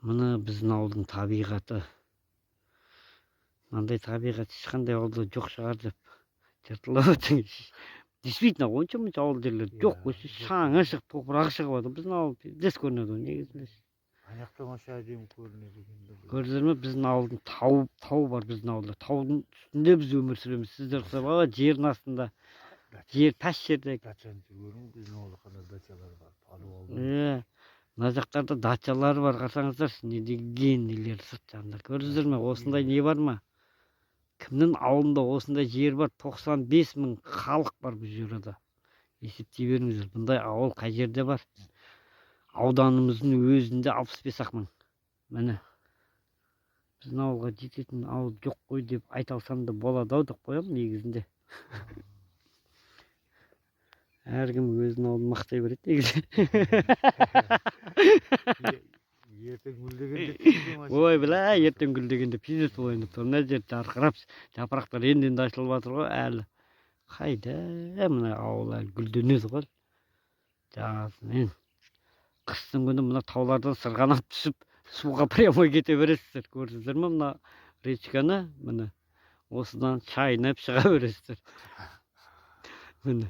Мына біздің ауылдың табиғаты. Мындай табиғат ешқандай ауылда жоқ шығар деп жыртылып отырмыз. Действительно, онша-мұнша ауыл жерлер жоқ. Осы шаңы шығып, топырағы шығып жатыр. Біздің ауыл тез көрінеді ғой, негізінде. Аяқтан аша әдемі көрінеді екен. Көрдіңіздер ме? Біздің ауылдың тау бар, біздің ауылда. Таудың үстінде біз өмір сүреміз. Сіздер ұқсап, жердің астында, жер тас жерде. Дачаны көрің, біздің ауылда қандай дачалар бар. Палуан. Мына жақтарда дачалар бар, қарасаңыздар, не деген нелер сырт жағында. Көрдіңіздер ме? Осындай не бар ма? Кімнің ауылында осындай жер бар? 95 мың халық бар бұл жерде. Есептей беріңіздер. Бұндай ауыл қай жерде бар? Ауданымыздың өзінде 65 мың. Міне. Біздің ауылға жететін ауыл жоқ қой деп айта алсам да болады ау деп қоямын негізінде. Әркім өзінің ауылын мақтай береді негізі. Ертең гүлдегенде Ой, білә, ертең гүлдегенде пиздец болайын деп тұр. Мына жер жарқырап, жапырақтар енді ашылып жатыр ғой, әлі. Қайда, мына ауыл әлі гүлденеді ғой. Жасымен. Қыстың күні мына таулардан сырғанап түсіп, суға прямой кете бересіздер. Көрдіңіздер ме мына речканы? Міне. Осыдан шайнап шыға бересіздер. Міне.